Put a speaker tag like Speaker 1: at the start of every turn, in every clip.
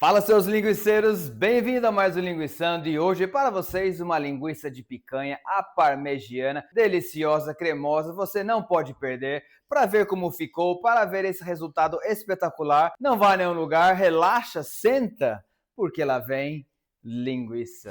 Speaker 1: Fala, seus linguiceiros, bem-vindo a mais um Linguiçando e hoje para vocês uma linguiça de picanha à parmegiana, deliciosa, cremosa, você não pode perder. Para ver como ficou, para ver esse resultado espetacular, não vá a nenhum lugar, relaxa, senta, porque lá vem linguiça.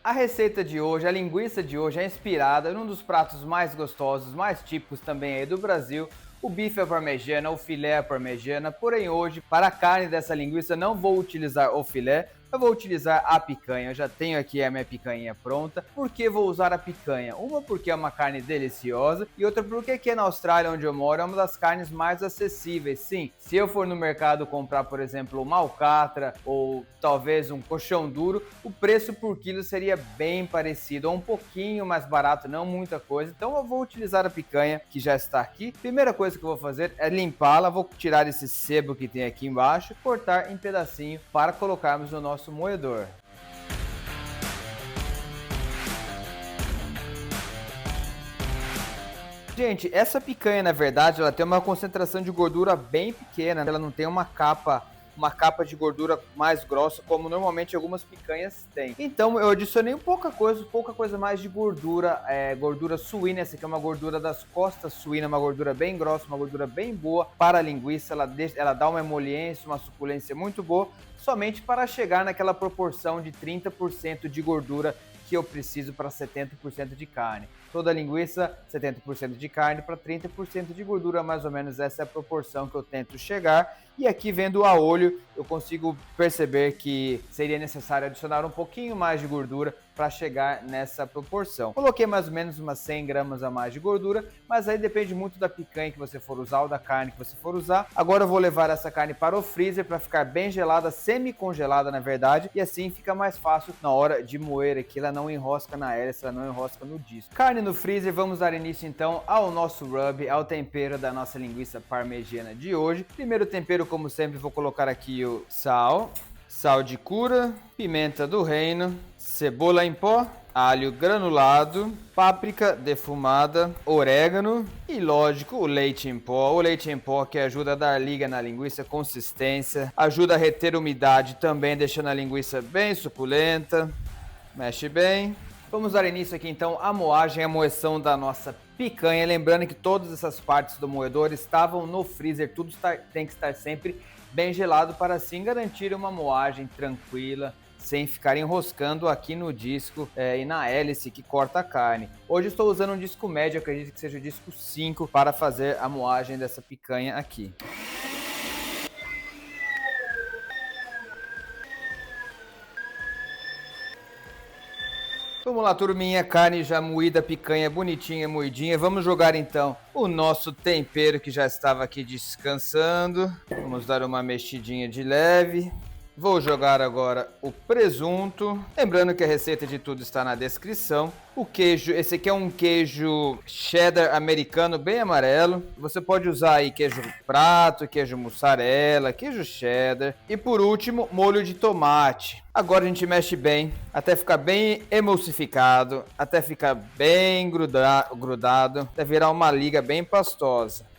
Speaker 1: A receita de hoje, a linguiça de hoje é inspirada num dos pratos mais gostosos, mais típicos também aí do Brasil, o bife à parmegiana, o filé à parmegiana. Porém hoje, para a carne dessa linguiça, não vou utilizar o filé, eu vou utilizar a picanha. Eu já tenho aqui a minha picanha pronta. Por que vou usar a picanha? Uma porque é uma carne deliciosa e outra porque aqui na Austrália, onde eu moro, é uma das carnes mais acessíveis. Sim, se eu for no mercado comprar, por exemplo, uma alcatra ou talvez um colchão duro, o preço por quilo seria bem parecido, ou um pouquinho mais barato, não muita coisa. Então eu vou utilizar a picanha que já está aqui. Primeira coisa que eu vou fazer é limpá-la, vou tirar esse sebo que tem aqui embaixo, cortar em pedacinho para colocarmos no nosso moedor. Gente, essa picanha, na verdade, ela tem uma concentração de gordura bem pequena, ela não tem uma capa de gordura mais grossa, como normalmente algumas picanhas têm. Então eu adicionei pouca coisa mais de gordura, gordura suína. Essa aqui é uma gordura das costas suína, uma gordura bem grossa, uma gordura bem boa para a linguiça. Ela dá uma emoliência, uma suculência muito boa, somente para chegar naquela proporção de 30% de gordura que eu preciso para 70% de carne. Toda linguiça, 70% de carne para 30% de gordura, mais ou menos essa é a proporção que eu tento chegar. E aqui, vendo a olho, eu consigo perceber que seria necessário adicionar um pouquinho mais de gordura para chegar nessa proporção. Coloquei mais ou menos umas 100 gramas a mais de gordura, mas aí depende muito da picanha que você for usar ou da carne que você for usar. Agora eu vou levar essa carne para o freezer para ficar bem gelada, semi-congelada na verdade, e assim fica mais fácil na hora de moer aqui, ela não enrosca na hélice, ela não enrosca no disco. Carne no freezer, vamos dar início então ao nosso rub, ao tempero da nossa linguiça parmegiana de hoje. Primeiro tempero, como sempre, vou colocar aqui o sal de cura, pimenta do reino, cebola em pó, alho granulado, páprica defumada, orégano e, lógico, o leite em pó. O leite em pó que ajuda a dar liga na linguiça, consistência, ajuda a reter umidade também, deixando a linguiça bem suculenta. Mexe bem. Vamos dar início aqui então à moagem, à moeção da nossa picanha. Lembrando que todas essas partes do moedor estavam no freezer, tudo tem que estar sempre bem gelado para assim garantir uma moagem tranquila, sem ficar enroscando aqui no disco e na hélice que corta a carne. Hoje estou usando um disco médio, acredito que seja o disco 5, para fazer a moagem dessa picanha aqui. Vamos lá, turminha, carne já moída, picanha bonitinha, moidinha. Vamos jogar então o nosso tempero que já estava aqui descansando. Vamos dar uma mexidinha de leve. Vou jogar agora o presunto. Lembrando que a receita de tudo está na descrição. O queijo, esse aqui é um queijo cheddar americano bem amarelo. Você pode usar aí queijo prato, queijo mussarela, queijo cheddar. E por último, molho de tomate. Agora a gente mexe bem, até ficar bem emulsificado, até ficar bem grudado, até virar uma liga bem pastosa.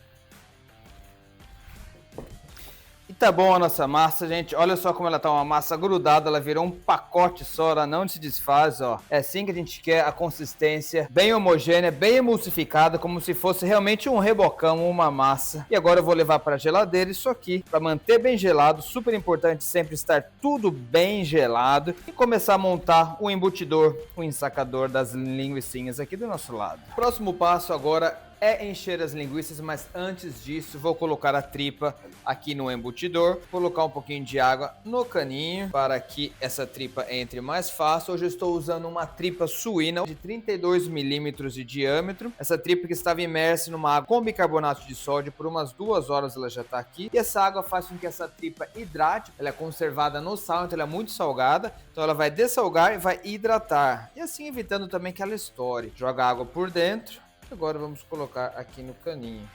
Speaker 1: E tá bom a nossa massa, gente. Olha só como ela tá, uma massa grudada, ela virou um pacote só, ela não se desfaz, ó. É assim que a gente quer a consistência, bem homogênea, bem emulsificada, como se fosse realmente um rebocão, uma massa. E agora eu vou levar para a geladeira isso aqui, para manter bem gelado. Super importante sempre estar tudo bem gelado e começar a montar o embutidor, o ensacador das linguicinhas aqui do nosso lado. Próximo passo agora é encher as linguiças, mas antes disso vou colocar a tripa aqui no embutidor, colocar um pouquinho de água no caninho para que essa tripa entre mais fácil. Hoje eu estou usando uma tripa suína de 32 milímetros de diâmetro. Essa tripa que estava imersa numa água com bicarbonato de sódio por umas 2 horas, ela já está aqui. E essa água faz com que essa tripa hidrate, ela é conservada no sal, então ela é muito salgada, então ela vai dessalgar e vai hidratar, e assim evitando também que ela estoure. Joga água por dentro. Agora vamos colocar aqui no caninho.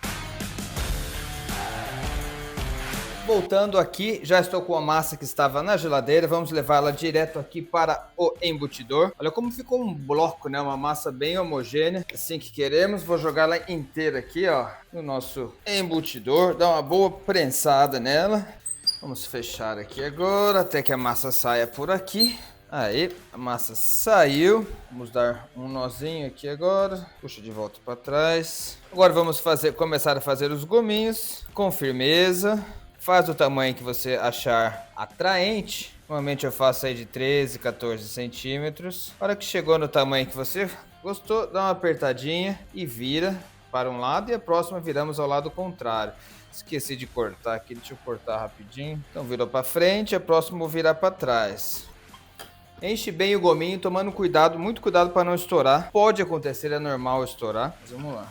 Speaker 1: Voltando aqui, já estou com a massa que estava na geladeira, vamos levá-la direto aqui para o embutidor. Olha como ficou um bloco, né? Uma massa bem homogênea, assim que queremos. Vou jogá-la inteira aqui, ó, no nosso embutidor, dar uma boa prensada nela. Vamos fechar aqui agora, até que a massa saia por aqui. Aí, a massa saiu. Vamos dar um nozinho aqui agora. Puxa de volta para trás. Agora vamos começar a fazer os gominhos com firmeza. Faz o tamanho que você achar atraente. Normalmente eu faço aí de 13, 14 centímetros. Na hora que chegou no tamanho que você gostou, dá uma apertadinha e vira para um lado. E a próxima viramos ao lado contrário. Esqueci de cortar aqui, deixa eu cortar rapidinho. Então virou para frente, a próxima vou virar para trás. Enche bem o gominho, tomando cuidado, muito cuidado para não estourar. Pode acontecer, é normal estourar. Mas vamos lá.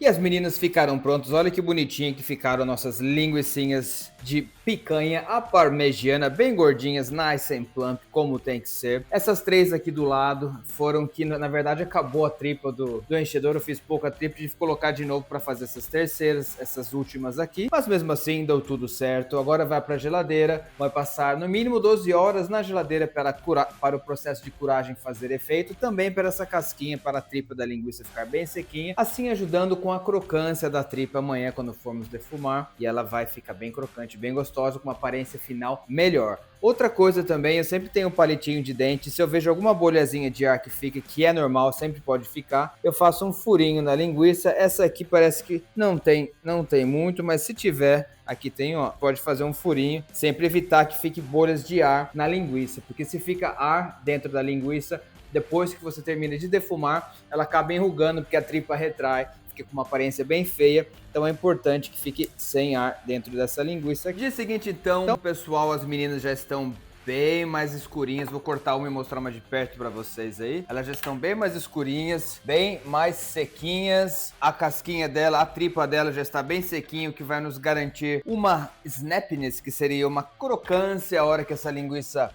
Speaker 1: E as meninas ficaram prontas. Olha que bonitinho que ficaram nossas linguicinhas de picanha à parmegiana, bem gordinhas, nice and plump, como tem que ser. Essas três aqui do lado foram que, na verdade, acabou a tripa do enchedor. Eu fiz pouca tripa, tive que colocar de novo para fazer essas terceiras, essas últimas aqui. Mas mesmo assim, deu tudo certo. Agora vai para a geladeira, vai passar no mínimo 12 horas na geladeira para o processo de curagem fazer efeito. Também para essa casquinha, para a tripa da linguiça ficar bem sequinha, assim ajudando com a crocância da tripa amanhã quando formos defumar. E ela vai ficar bem crocante, bem gostosa, com uma aparência final melhor. Outra coisa também, eu sempre tenho um palitinho de dente. Se eu vejo alguma bolhazinha de ar que fica, que é normal, sempre pode ficar, eu faço um furinho na linguiça. Essa aqui parece que não tem muito, mas se tiver, aqui tem, ó, pode fazer um furinho, sempre evitar que fique bolhas de ar na linguiça, porque se fica ar dentro da linguiça, depois que você termina de defumar, ela acaba enrugando porque a tripa retrai, fica com uma aparência bem feia. Então é importante que fique sem ar dentro dessa linguiça. Dia seguinte, então, pessoal, as meninas já estão bem mais escurinhas. Vou cortar uma e mostrar uma de perto para vocês aí. Elas já estão bem mais escurinhas, bem mais sequinhas. A casquinha dela, a tripa dela já está bem sequinha, o que vai nos garantir uma snappiness, que seria uma crocância. A hora que essa linguiça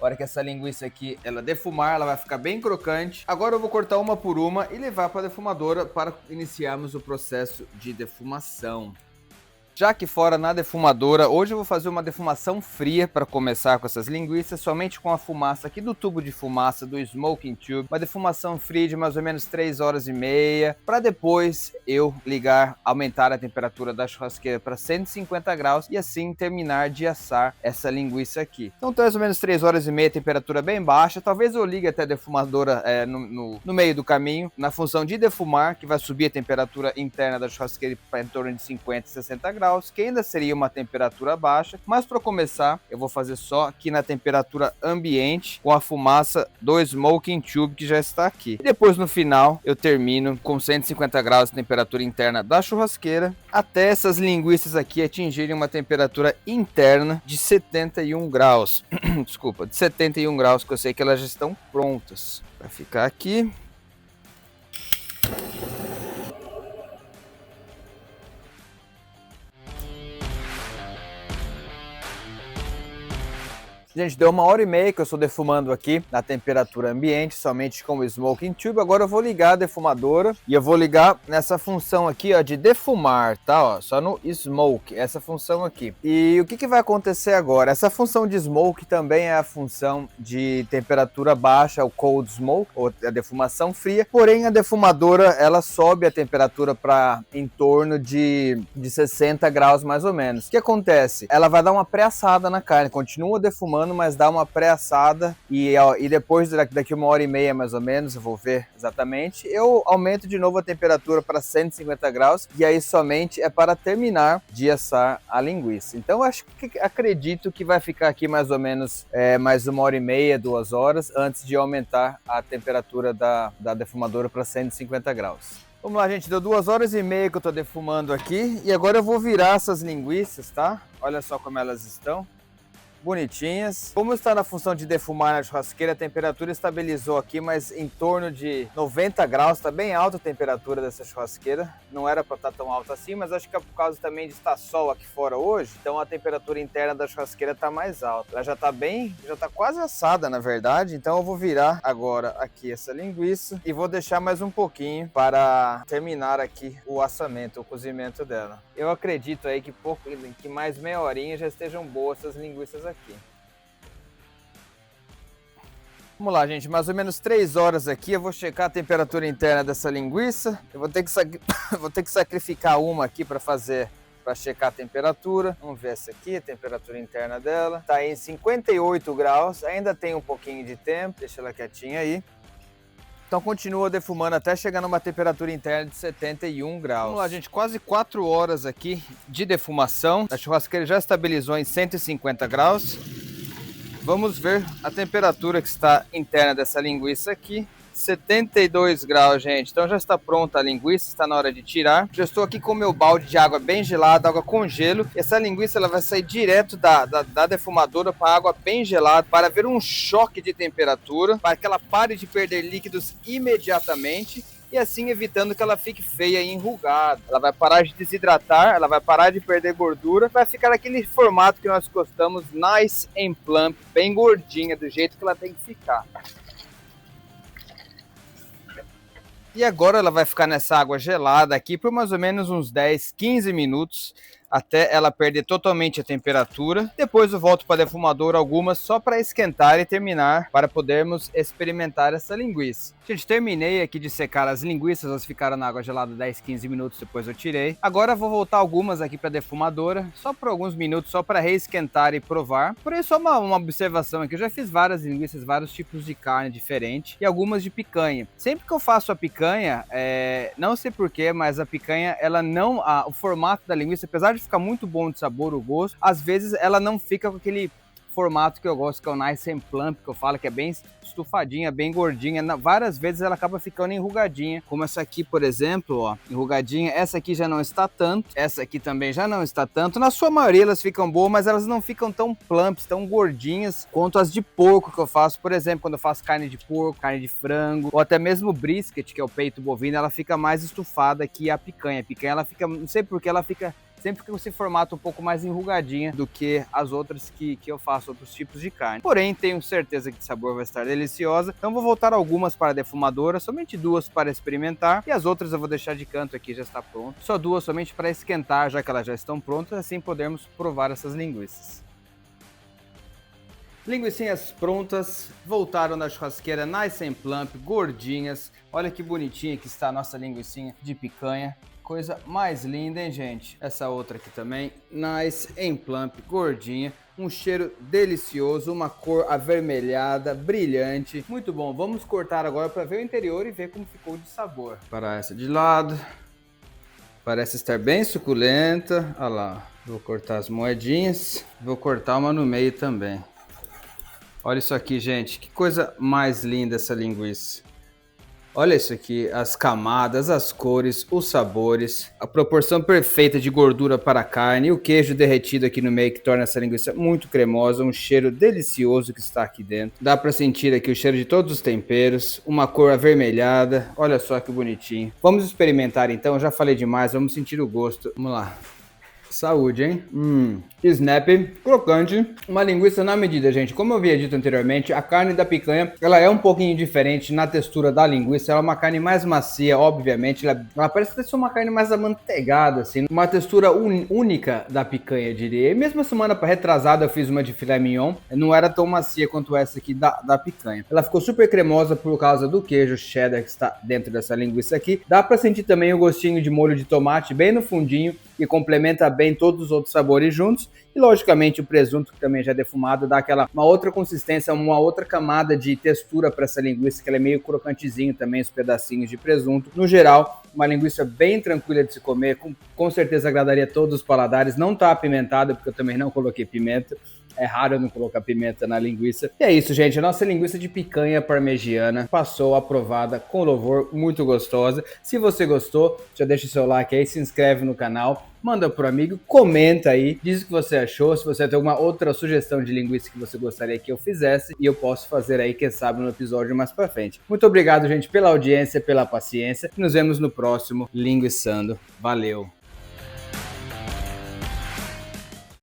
Speaker 1: aqui, ela defumar, ela vai ficar bem crocante. Agora eu vou cortar uma por uma e levar para a defumadora para iniciarmos o processo de defumação. Já que fora na defumadora, hoje eu vou fazer uma defumação fria para começar com essas linguiças, somente com a fumaça aqui do tubo de fumaça do Smoking Tube. Uma defumação fria de mais ou menos 3 horas e meia, para depois eu aumentar a temperatura da churrasqueira para 150 graus e assim terminar de assar essa linguiça aqui. Então mais ou menos 3 horas e meia, temperatura bem baixa. Talvez eu ligue até a defumadora no meio do caminho, na função de defumar, que vai subir a temperatura interna da churrasqueira para em torno de 50 e 60 graus. Que ainda seria uma temperatura baixa, mas para começar eu vou fazer só aqui na temperatura ambiente com a fumaça do Smoking Tube que já está aqui. E depois no final eu termino com 150 graus de temperatura interna da churrasqueira, até essas linguiças aqui atingirem uma temperatura interna de 71 graus. Desculpa, de 71 graus, que eu sei que elas já estão prontas para ficar aqui. Gente, deu 1h30 que eu estou defumando aqui na temperatura ambiente, somente com o Smoking Tube. Agora eu vou ligar a defumadora e eu vou ligar nessa função aqui, ó, de defumar, tá? Ó, só no Smoke, essa função aqui. E o que vai acontecer agora? Essa função de Smoke também é a função de temperatura baixa, o Cold Smoke, ou a defumação fria. Porém, a defumadora, ela sobe a temperatura para em torno de 60 graus mais ou menos. O que acontece? Ela vai dar uma pré-assada na carne, continua defumando, mas dá uma pré-assada e depois daqui 1h30 mais ou menos, eu vou ver exatamente, eu aumento de novo a temperatura para 150 graus e aí somente é para terminar de assar a linguiça. Então acredito que vai ficar aqui mais ou menos mais 1h30, 2 horas antes de aumentar a temperatura da defumadora para 150 graus. Vamos lá, gente, deu 2h30 que eu tô defumando aqui e agora eu vou virar essas linguiças, tá? Olha só como elas estão. bonitinhas. Como está na função de defumar na churrasqueira, a temperatura estabilizou aqui, mas em torno de 90 graus. Está bem alta a temperatura dessa churrasqueira. Não era para estar tão alta assim, mas acho que é por causa também de estar sol aqui fora hoje. Então a temperatura interna da churrasqueira está mais alta. Ela já está quase assada, na verdade. Então eu vou virar agora aqui essa linguiça e vou deixar mais um pouquinho para terminar aqui o assamento, o cozimento dela. Eu acredito aí que mais meia horinha já estejam boas essas linguiças aqui. Vamos lá, gente, mais ou menos 3 horas aqui, eu vou checar a temperatura interna dessa linguiça. Eu vou ter que sacrificar uma aqui para checar a temperatura. Vamos ver essa aqui, a temperatura interna dela. Está em 58 graus, ainda tem um pouquinho de tempo, deixa ela quietinha aí. Então continua defumando até chegar numa temperatura interna de 71 graus. Vamos lá, gente, quase 4 horas aqui de defumação. A churrasqueira já estabilizou em 150 graus. Vamos ver a temperatura que está interna dessa linguiça aqui. 72 graus, gente. Então já está pronta a linguiça, está na hora de tirar. Já estou aqui com o meu balde de água bem gelada, água com gelo. Essa linguiça ela vai sair direto da defumadora para água bem gelada, para ver um choque de temperatura, para que ela pare de perder líquidos imediatamente. E assim evitando que ela fique feia e enrugada. Ela vai parar de desidratar, ela vai parar de perder gordura, vai ficar naquele formato que nós gostamos, nice and plump, bem gordinha, do jeito que ela tem que ficar. E agora ela vai ficar nessa água gelada aqui por mais ou menos uns 10, 15 minutos, até ela perder totalmente a temperatura. Depois eu volto para a defumadora algumas só para esquentar e terminar, para podermos experimentar essa linguiça. Gente, terminei aqui de secar as linguiças, elas ficaram na água gelada 10, 15 minutos, depois eu tirei. Agora eu vou voltar algumas aqui para a defumadora, só por alguns minutos, só para reesquentar e provar. Porém, só uma observação aqui, eu já fiz várias linguiças, vários tipos de carne diferente e algumas de picanha. Sempre que eu faço a picanha, não sei porquê, mas a picanha, ela não, o formato da linguiça, apesar de ficar muito bom de sabor, o gosto, às vezes ela não fica com aquele formato que eu gosto, que é o nice and plump, que eu falo que é bem estufadinha, bem gordinha. Várias vezes ela acaba ficando enrugadinha, como essa aqui, por exemplo, ó, enrugadinha. Essa aqui já não está tanto, essa aqui também já não está tanto. Na sua maioria elas ficam boas, mas elas não ficam tão plumps, tão gordinhas quanto as de porco que eu faço, por exemplo, quando eu faço carne de porco, carne de frango, ou até mesmo brisket, que é o peito bovino, ela fica mais estufada que a picanha. A picanha, ela fica, não sei porque ela fica sempre com esse formato um pouco mais enrugadinha do que as outras que eu faço, outros tipos de carne. Porém, tenho certeza que o sabor vai estar deliciosa. Então vou voltar algumas para a defumadora, somente 2 para experimentar. E as outras eu vou deixar de canto aqui, já está pronto. Só 2 somente para esquentar, já que elas já estão prontas, assim podemos provar essas linguiças. Linguicinhas prontas, voltaram da churrasqueira nice and plump, gordinhas. Olha que bonitinha que está a nossa linguicinha de picanha. Coisa mais linda, hein, gente? Essa outra aqui também, nice and plump, gordinha. Um cheiro delicioso, uma cor avermelhada, brilhante. Muito bom, vamos cortar agora para ver o interior e ver como ficou de sabor. Para essa de lado. Parece estar bem suculenta. Olha lá, vou cortar as moedinhas. Vou cortar uma no meio também. Olha isso aqui, gente. Que coisa mais linda essa linguiça. Olha isso aqui, as camadas, as cores, os sabores, a proporção perfeita de gordura para a carne e o queijo derretido aqui no meio que torna essa linguiça muito cremosa, um cheiro delicioso que está aqui dentro. Dá para sentir aqui o cheiro de todos os temperos, uma cor avermelhada, olha só que bonitinho. Vamos experimentar então, já falei demais, vamos sentir o gosto. Vamos lá. Saúde, hein? Snap, crocante, uma linguiça na medida, gente. Como eu havia dito anteriormente, a carne da picanha, ela é um pouquinho diferente na textura da linguiça. Ela é uma carne mais macia, obviamente. Ela parece ser uma carne mais amanteigada, assim. Uma textura única da picanha, eu diria. E mesmo a semana retrasada eu fiz uma de filé mignon. Não era tão macia quanto essa aqui da picanha. Ela ficou super cremosa por causa do queijo cheddar que está dentro dessa linguiça aqui. Dá pra sentir também o gostinho de molho de tomate bem no fundinho, que complementa bem todos os outros sabores juntos. E logicamente o presunto, que também já é defumado, dá uma outra consistência, uma outra camada de textura para essa linguiça, que ela é meio crocantezinho também, os pedacinhos de presunto. No geral, uma linguiça bem tranquila de se comer, com certeza agradaria todos os paladares. Não tá apimentada, porque eu também não coloquei pimenta.
Speaker 2: É raro eu não colocar pimenta na linguiça. E é isso, gente. A nossa linguiça de picanha parmegiana passou aprovada com louvor, muito gostosa. Se você gostou, já deixa o seu like aí, se inscreve no canal, manda pro amigo, comenta aí, diz o que você achou, se você tem alguma outra sugestão de linguiça que você gostaria que eu fizesse, e eu posso fazer aí, quem sabe, no episódio mais pra frente. Muito obrigado, gente, pela audiência, pela paciência, e nos vemos no próximo Linguiçando. Valeu!